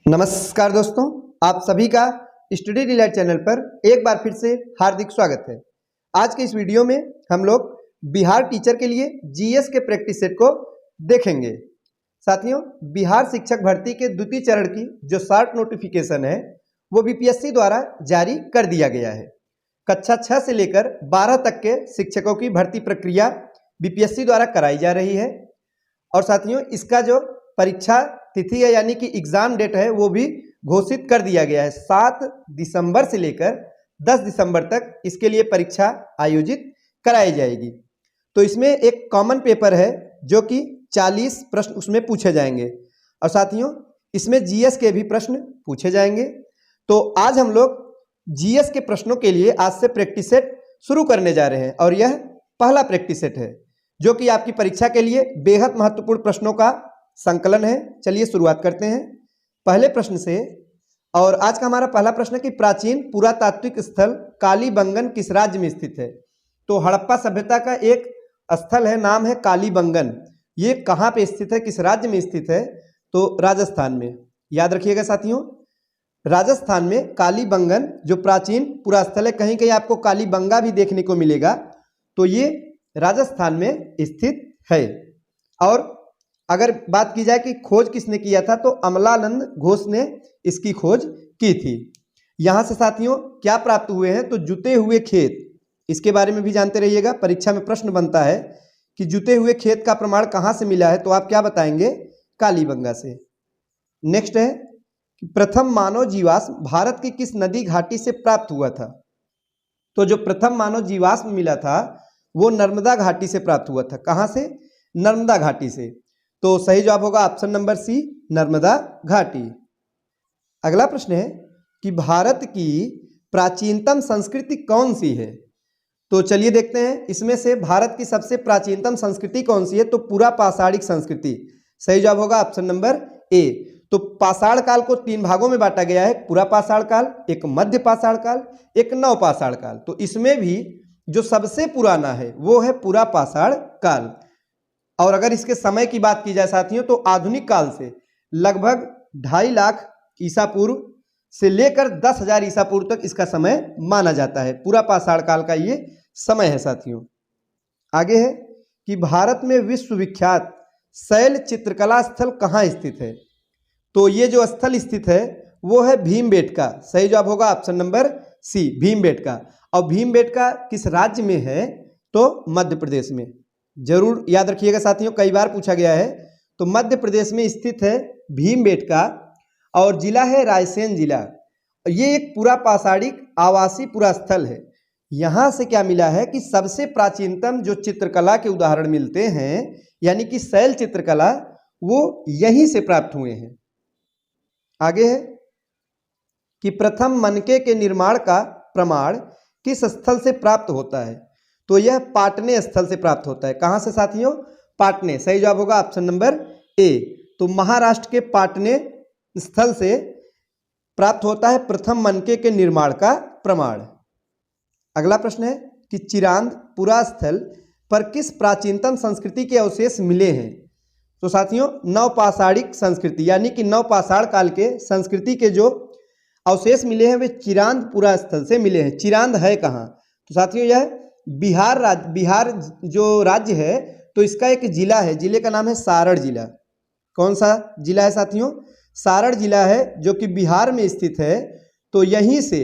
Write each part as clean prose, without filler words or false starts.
नमस्कार दोस्तों, आप सभी का स्टडी डिलाइट चैनल पर एक बार फिर से हार्दिक स्वागत है। आज के इस वीडियो में हम लोग बिहार टीचर के लिए जीएस के प्रैक्टिस सेट को देखेंगे। साथियों, बिहार शिक्षक भर्ती के द्वितीय चरण की जो शॉर्ट नोटिफिकेशन है वो बीपीएससी द्वारा जारी कर दिया गया है। कक्षा 6 से लेकर 12 तक के शिक्षकों की भर्ती प्रक्रिया बीपीएससी द्वारा कराई जा रही है और साथियों इसका जो परीक्षा तिथि है यानी कि एग्जाम डेट है वो भी घोषित कर दिया गया है। 7 दिसंबर से लेकर 10 दिसंबर तक इसके लिए परीक्षा आयोजित कराई जाएगी। तो इसमें एक कॉमन पेपर है जो कि 40 प्रश्न उसमें पूछे जाएंगे और साथियों इसमें जीएस के भी प्रश्न पूछे जाएंगे। तो आज हम लोग जीएस के प्रश्नों के लिए आज से प्रैक्टिस सेट शुरू करने जा रहे हैं और यह पहला प्रैक्टिस सेट है जो कि आपकी परीक्षा के लिए बेहद महत्वपूर्ण प्रश्नों का संकलन है। चलिए शुरुआत करते हैं पहले प्रश्न से। और आज का हमारा पहला प्रश्न है कि प्राचीन पुरातात्विक स्थल कालीबंगन किस राज्य में स्थित है। तो हड़प्पा सभ्यता का एक स्थल है, नाम है कालीबंगन। ये कहाँ पे स्थित है, किस राज्य में स्थित है? तो राजस्थान में। याद रखिएगा साथियों, राजस्थान में कालीबंगन जो प्राचीन पुरा स्थल है, कहीं कहीं आपको कालीबंगा भी देखने को मिलेगा। तो ये राजस्थान में स्थित है। और अगर बात की जाए कि खोज किसने किया था तो अमलानंद घोष ने इसकी खोज की थी। यहाँ से साथियों क्या प्राप्त हुए हैं तो जुते हुए खेत, इसके बारे में भी जानते रहिएगा। परीक्षा में प्रश्न बनता है कि जुते हुए खेत का प्रमाण कहाँ से मिला है, तो आप क्या बताएंगे? कालीबंगा से। नेक्स्ट है कि प्रथम मानव जीवाश्म भारत की किस नदी घाटी से प्राप्त हुआ था। तो जो प्रथम मानव जीवाश्म मिला था वो नर्मदा घाटी से प्राप्त हुआ था। कहाँ से? नर्मदा घाटी से। तो सही जवाब होगा ऑप्शन नंबर सी, नर्मदा घाटी। अगला प्रश्न है कि भारत की प्राचीनतम संस्कृति कौन सी है। तो चलिए देखते हैं इसमें से भारत की सबसे प्राचीनतम संस्कृति कौन सी है। तो पूरा पाषाणिक संस्कृति। सही जवाब होगा ऑप्शन नंबर ए। तो पाषाण काल को 3 भागों में बांटा गया है, पूरा पाषाण काल, एक मध्य पाषाण काल, एक नव पाषाण काल। तो इसमें भी जो सबसे पुराना है वो है पूरा पाषाण काल। और अगर इसके समय की बात की जाए साथियों तो आधुनिक काल से लगभग 2.5 लाख ईसा पूर्व से लेकर 10,000 ईसा पूर्व तक इसका समय माना जाता है। पूरा पाषाण काल का ये समय है साथियों। आगे है कि भारत में विश्वविख्यात शैल चित्रकला स्थल कहाँ स्थित है। तो ये जो स्थल स्थित है वो है भीमबेटका। सही जवाब होगा ऑप्शन नंबर सी, भीमबेटका। और भीमबेटका किस राज्य में है? तो मध्य प्रदेश में। जरूर याद रखिएगा साथियों, कई बार पूछा गया है। तो मध्य प्रदेश में स्थित है भीमबेटका और जिला है रायसेन जिला। ये एक पूरा पाषाणिक आवासीय पूरा स्थल है। यहाँ से क्या मिला है कि सबसे प्राचीनतम जो चित्रकला के उदाहरण मिलते हैं यानी कि शैल चित्रकला, वो यहीं से प्राप्त हुए हैं। आगे है कि प्रथम मनके के निर्माण का प्रमाण किस स्थल से प्राप्त होता है। तो यह पाटने स्थल से प्राप्त होता है। कहाँ से साथियों? पाटने। सही जवाब होगा ऑप्शन नंबर ए। तो महाराष्ट्र के पाटने स्थल से प्राप्त होता है प्रथम मनके के निर्माण का प्रमाण। अगला प्रश्न है कि चिरांद पुरा स्थल पर किस प्राचीनतम संस्कृति के अवशेष मिले हैं। तो साथियों नवपाषाणिक संस्कृति यानी कि नवपाषाण काल के संस्कृति के जो अवशेष मिले हैं वे चिरांद पुरा स्थल से मिले हैं। चिरांद है कहाँ? तो साथियों यह बिहार जो राज्य है तो इसका एक जिला है, जिले का नाम है सारण जिला। कौन सा जिला है साथियों? सारण जिला है जो कि बिहार में स्थित है। तो यहीं से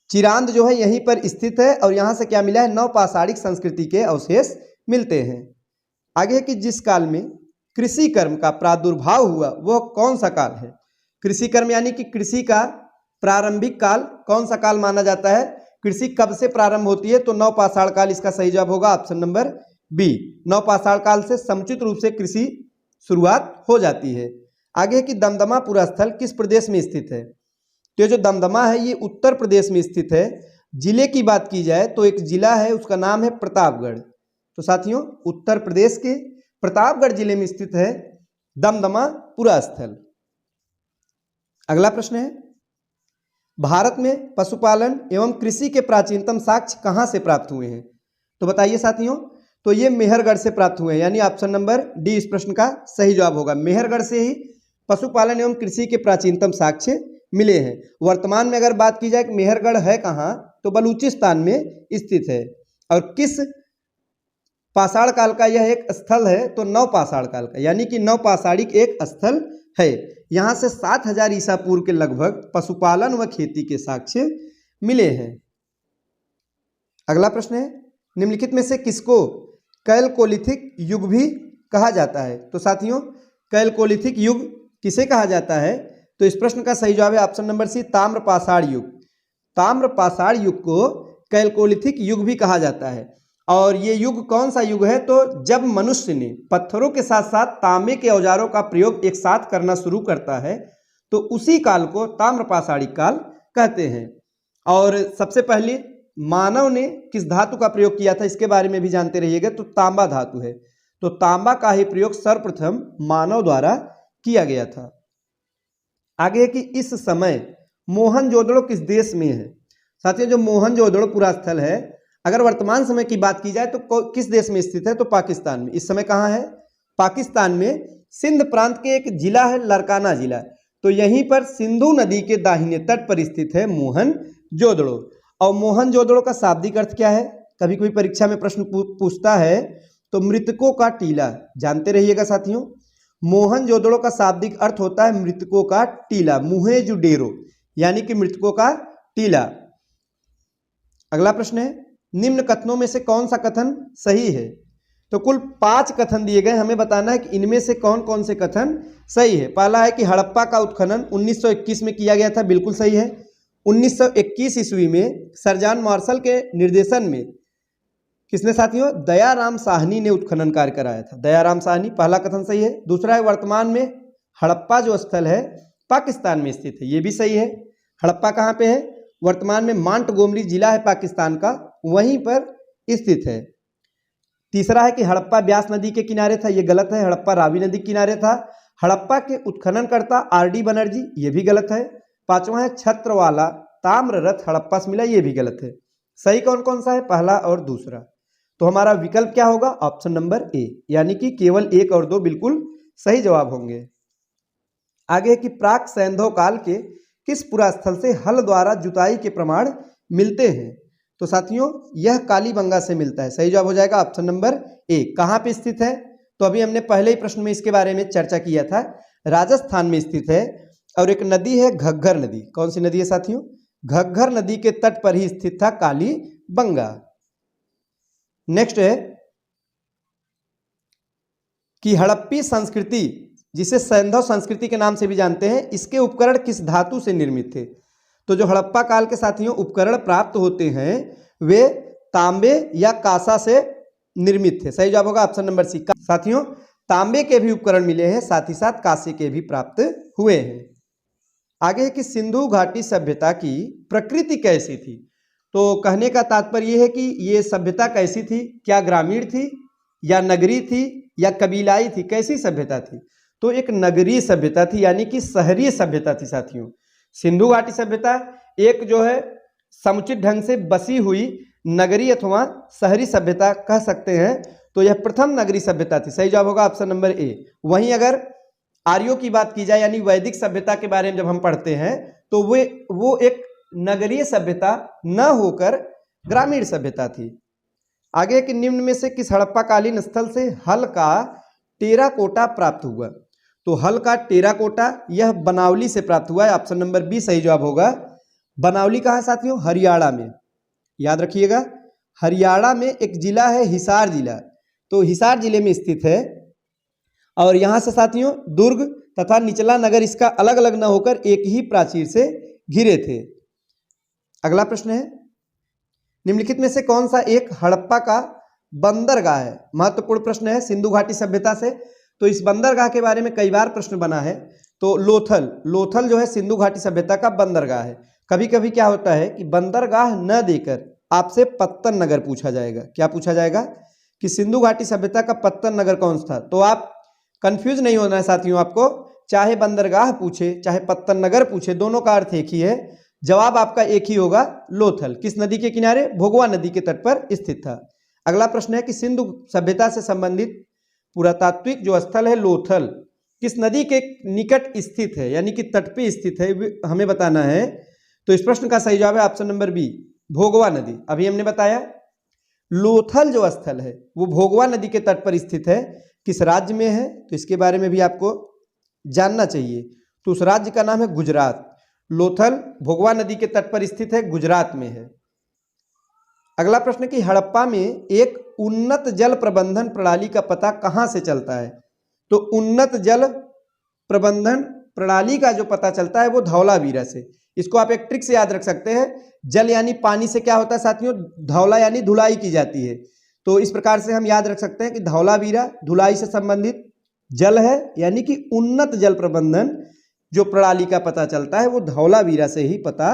चिरांद जो है यहीं पर स्थित है और यहाँ से क्या मिला है? नवपाषाणिक संस्कृति के अवशेष मिलते हैं। आगे है कि जिस काल में कृषि कर्म का प्रादुर्भाव हुआ वह कौन सा काल है। कृषि कर्म यानी कि कृषि का प्रारंभिक काल कौन सा काल माना जाता है? कृषि कब से प्रारंभ होती है? तो नवपाषाण काल इसका सही जवाब होगा ऑप्शन नंबर बी। नवपाषाण काल से समुचित रूप से कृषि शुरुआत हो जाती है। आगे है कि दमदमा पुरा स्थल किस प्रदेश में स्थित है। तो जो दमदमा है ये उत्तर प्रदेश में स्थित है। जिले की बात की जाए तो एक जिला है उसका नाम है प्रतापगढ़। तो साथियों उत्तर प्रदेश के प्रतापगढ़ जिले में स्थित है दमदमा पुरा स्थल। अगला प्रश्न है भारत में पशुपालन एवं कृषि के प्राचीनतम साक्ष्य कहाँ से प्राप्त हुए हैं। तो बताइए साथियों। तो ये मेहरगढ़ से प्राप्त हुए हैं यानी ऑप्शन नंबर डी इस प्रश्न का सही जवाब होगा। मेहरगढ़ से ही पशुपालन एवं कृषि के प्राचीनतम साक्ष्य मिले हैं। वर्तमान में अगर बात की जाए कि मेहरगढ़ है कहाँ, तो बलूचिस्तान में स्थित है। और किस पाषाण काल का यह एक स्थल है, तो नवपाषाण काल का, यानी कि नवपाषाणिक एक स्थल है। यहाँ से 7000 ईसा पूर्व के लगभग पशुपालन व खेती के साक्ष्य मिले हैं। अगला प्रश्न है, निम्नलिखित में से किसको कैलकोलिथिक युग भी कहा जाता है? तो साथियों, कैलकोलिथिक युग किसे कहा जाता है? तो इस प्रश्न का सही जवाब है ऑप्शन नंबर सी, ताम्रपाषाण युग। ताम्रपाषाण युग को कैलकोलिथिक युग भी कहा जाता है। और ये युग कौन सा युग है? तो जब मनुष्य ने पत्थरों के साथ साथ तांबे के औजारों का प्रयोग एक साथ करना शुरू करता है, तो उसी काल को ताम्रपाषाणिक काल कहते हैं। और सबसे पहले मानव ने किस धातु का प्रयोग किया था, इसके बारे में भी जानते रहिएगा। तो तांबा धातु है। तो तांबा का ही प्रयोग सर्वप्रथम मानव द्वारा किया गया था। आगे है कि इस समय मोहनजोदड़ो किस देश में है? साथियों, जो मोहनजोदड़ो पुरा स्थल है, अगर वर्तमान समय की बात की जाए तो किस देश में स्थित है? तो पाकिस्तान में। इस समय कहाँ है? पाकिस्तान में सिंध प्रांत के एक जिला है लरकाना जिला, तो यहीं पर सिंधु नदी के दाहिने तट पर स्थित है मोहनजोदड़ो। और मोहनजोदड़ो का शाब्दिक अर्थ क्या है? कभी कोई परीक्षा में प्रश्न पूछता है तो मृतकों का टीला, जानते रहिएगा साथियों। मोहनजोदड़ो का शाब्दिक अर्थ होता है मृतकों का टीला, मुहेजुडेरो, यानी कि मृतकों का टीला। अगला प्रश्न है, निम्न कथनों में से कौन सा कथन सही है? तो कुल 5 कथन दिए गए, हमें बताना है कि इनमें से कौन कौन से कथन सही है। पहला है कि हड़प्पा का उत्खनन 1921 में किया गया था, बिल्कुल सही है। 1921 ईस्वी में सर जॉन मार्शल के निर्देशन में किसने साथियों? दयाराम साहनी ने उत्खनन कार्य कराया था, दयाराम साहनी, पहला कथन सही है। दूसरा है वर्तमान में हड़प्पा जो स्थल है पाकिस्तान में स्थित है, ये भी सही है। हड़प्पा कहाँ पे है? वर्तमान में मांटगोमरी जिला है पाकिस्तान का, वहीं पर स्थित है। तीसरा है कि हड़प्पा ब्यास नदी के किनारे था, ये गलत है, हड़प्पा रावी नदी के किनारे था। हड़प्पा के उत्खननकर्ता RD बनर्जी, ये भी गलत है। पांचवा है छत्रवाला ताम्र रथ हड़प्पा से मिला, ये भी गलत है। सही कौन कौन सा है? पहला और दूसरा। तो हमारा विकल्प क्या होगा? ऑप्शन नंबर ए, यानी कि केवल 1 और 2 बिल्कुल सही जवाब होंगे। आगे है कि प्राक सैंधव काल के किस पुरा स्थल से हल द्वारा जुताई के प्रमाण मिलते हैं? तो साथियों, यह कालीबंगा से मिलता है, सही जवाब हो जाएगा ऑप्शन नंबर ए। कहाँ पे स्थित है? तो अभी हमने पहले ही प्रश्न में इसके बारे में चर्चा किया था, राजस्थान में स्थित है। और एक नदी है घग्गर नदी, कौन सी नदी है साथियों? घग्गर नदी के तट पर ही स्थित था कालीबंगा। नेक्स्ट है कि हड़प्पी संस्कृति, जिसे सैंधव संस्कृति के नाम से भी जानते हैं, इसके उपकरण किस धातु से निर्मित थे? तो जो हड़प्पा काल के साथियों उपकरण प्राप्त होते हैं वे तांबे या कांसा से निर्मित थे, सही जवाब होगा ऑप्शन नंबर सी। साथियों, तांबे के भी उपकरण मिले हैं, साथ ही साथ कांसे के भी प्राप्त हुए हैं। आगे है कि सिंधु घाटी सभ्यता की प्रकृति कैसी थी? तो कहने का तात्पर्य यह है कि ये सभ्यता कैसी थी, क्या ग्रामीण थी या नगरी थी या कबीलाई थी, कैसी सभ्यता थी? तो एक नगरीय सभ्यता थी, यानी कि शहरी सभ्यता थी साथियों। सिंधु घाटी सभ्यता एक जो है समुचित ढंग से बसी हुई नगरीय अथवा शहरी सभ्यता कह सकते हैं। तो यह प्रथम नगरीय सभ्यता थी, सही जवाब होगा ऑप्शन नंबर ए। वहीं अगर आर्यों की बात की जाए, यानी वैदिक सभ्यता के बारे में जब हम पढ़ते हैं, तो वो एक नगरीय सभ्यता न होकर ग्रामीण सभ्यता थी। आगे कि निम्न में से किस हड़प्पाकालीन स्थल से हल का टेराकोटा प्राप्त हुआ? तो हल का टेराकोटा यह बनावली से प्राप्त हुआ है, ऑप्शन नंबर बी सही जवाब होगा। बनावली कहाँ है साथियों? हरियाणा में, याद रखिएगा। हरियाणा में एक जिला है हिसार जिला, तो हिसार जिले में स्थित है। और यहाँ से साथियों दुर्ग तथा निचला नगर इसका अलग अलग न होकर एक ही प्राचीर से घिरे थे। अगला प्रश्न है, निम्नलिखित में से कौन सा एक हड़प्पा का बंदरगाह है? महत्वपूर्ण प्रश्न है सिंधु घाटी सभ्यता से। तो इस बंदरगाह के बारे में कई बार प्रश्न बना है। तो लोथल जो है सिंधु घाटी सभ्यता का बंदरगाह है। कभी कभी क्या होता है कि बंदरगाह न देकर आपसे पत्तन नगर पूछा जाएगा। क्या पूछा जाएगा? कि सिंधु घाटी सभ्यता का पत्तन नगर कौन सा था? तो आप कंफ्यूज नहीं होना है साथियों, आपको चाहे बंदरगाह पूछे चाहे पत्तन नगर पूछे, दोनों का अर्थ एक ही है। जवाब आपका एक ही होगा, लोथल। किस नदी के किनारे? भोगवा नदी के तट पर स्थित था। अगला प्रश्न है कि सिंधु सभ्यता से संबंधित पुरातात्विक जो स्थल है लोथल, किस नदी के निकट स्थित है, यानी कि तट पे स्थित है, हमें बताना है। तो इस प्रश्न का सही जवाब है ऑप्शन नंबर बी, भोगवा नदी। अभी हमने बताया लोथल जो स्थल है वो भोगवा नदी के तट पर स्थित है, किस राज्य में है, तो इसके बारे में भी आपको जानना चाहिए। तो उस राज्य का नाम है गुजरात। लोथल भोगवा नदी के तट पर स्थित है, गुजरात में है। अगला प्रश्न कि हड़प्पा में एक उन्नत जल प्रबंधन प्रणाली का पता कहां से चलता है। तो उन्नत जल प्रबंधन प्रणाली का जो पता चलता है वो धौलावीरा से। इसको आप एक ट्रिक से याद रख सकते हैं। जल यानी पानी से क्या होता है साथियों, धौला यानी धुलाई की जाती है। तो इस प्रकार से हम याद रख सकते हैं कि धौलावीरा धुलाई से संबंधित जल है, यानी कि उन्नत जल प्रबंधन जो प्रणाली का पता चलता है वो धौलावीरा से ही पता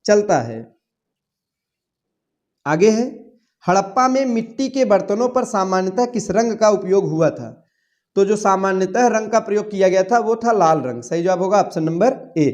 चलता है। आगे है, हड़प्पा में मिट्टी के बर्तनों पर सामान्यतः किस रंग का उपयोग हुआ था। तो जो सामान्यतः रंग का प्रयोग किया गया था वो था लाल रंग। सही जवाब होगा ऑप्शन नंबर ए।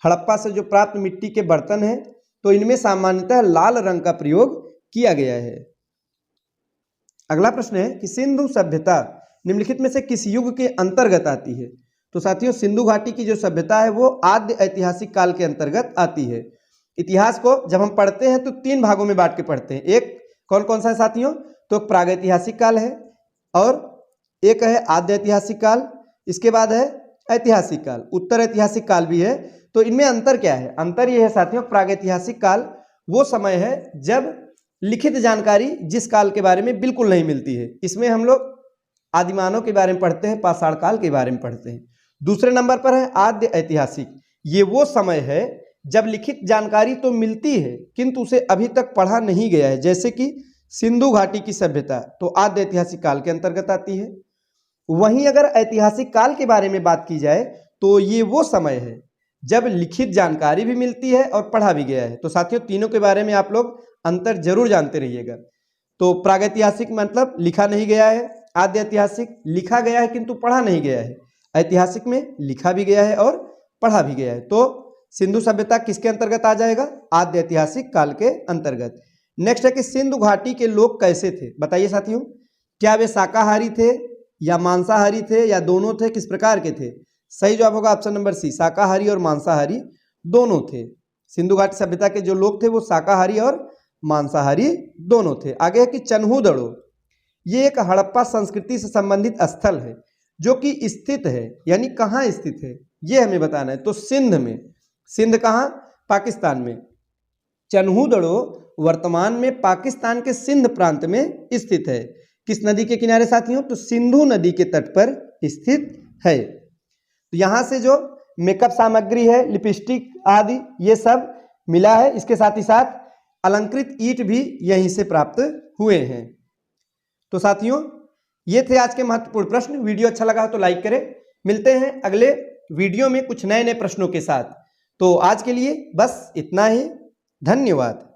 हड़प्पा से जो प्राप्त मिट्टी के बर्तन हैं तो इनमें सामान्यतः लाल रंग का प्रयोग किया गया है। अगला प्रश्न है कि सिंधु सभ्यता निम्नलिखित में से किस युग के अंतर्गत आती है। तो साथियों सिंधु घाटी की जो सभ्यता है वो आद्य ऐतिहासिक काल के अंतर्गत आती है। इतिहास को जब हम पढ़ते हैं तो 3 भागों में बांट के पढ़ते हैं। एक कौन कौन सा है साथियों, तो प्रागैतिहासिक काल है, और एक है आद्य ऐतिहासिक काल, इसके बाद है ऐतिहासिक काल, उत्तर ऐतिहासिक काल भी है। तो इनमें अंतर क्या है, अंतर यह है साथियों, प्रागैतिहासिक काल वो समय है जब लिखित जानकारी जिस काल के बारे में बिल्कुल नहीं मिलती है। इसमें हम लोग आदिमानव के बारे में पढ़ते हैं, पाषाण काल के बारे में पढ़ते हैं। दूसरे नंबर पर है आद्य ऐतिहासिक, ये वो समय है जब लिखित जानकारी तो मिलती है किंतु उसे अभी तक पढ़ा नहीं गया है, जैसे कि सिंधु घाटी की सभ्यता तो आद्य ऐतिहासिक काल के अंतर्गत आती है। वहीं अगर ऐतिहासिक काल के बारे में बात की जाए तो ये वो समय है जब लिखित जानकारी भी मिलती है और पढ़ा भी गया है। तो साथियों तीनों के बारे में आप लोग अंतर जरूर जानते रहिएगा। तो प्रागैतिहासिक मतलब लिखा नहीं गया है, आद्य ऐतिहासिक लिखा गया है किंतु पढ़ा नहीं गया है, ऐतिहासिक में लिखा भी गया है और पढ़ा भी गया है। तो सिंधु सभ्यता किसके अंतर्गत आ जाएगा, आद्य ऐतिहासिक काल के अंतर्गत। नेक्स्ट है कि सिंधु घाटी के लोग कैसे थे, बताइए साथियों, क्या वे शाकाहारी थे या मांसाहारी थे या दोनों थे, किस प्रकार के थे। सही जवाब होगा ऑप्शन नंबर सी, शाकाहारी और मांसाहारी दोनों थे। सिंधु घाटी सभ्यता के जो लोग थे वो शाकाहारी और मांसाहारी दोनों थे। आगे है कि चन्हूदड़ो, ये एक हड़प्पा संस्कृति से संबंधित स्थल है जो कि स्थित है, यानी कहाँ स्थित है ये हमें बताना है। तो सिंध में, सिंध कहाँ, पाकिस्तान में। चन्हूदड़ो वर्तमान में पाकिस्तान के सिंध प्रांत में स्थित है। किस नदी के किनारे साथियों, तो सिंधु नदी के तट पर स्थित है। तो यहाँ से जो मेकअप सामग्री है, लिपस्टिक आदि ये सब मिला है। इसके साथ ही साथ अलंकृत ईंट भी यहीं से प्राप्त हुए हैं। तो साथियों ये थे आज के महत्वपूर्ण प्रश्न। वीडियो अच्छा लगा तो लाइक करें। मिलते हैं अगले वीडियो में कुछ नए नए प्रश्नों के साथ। तो आज के लिए बस इतना ही। धन्यवाद।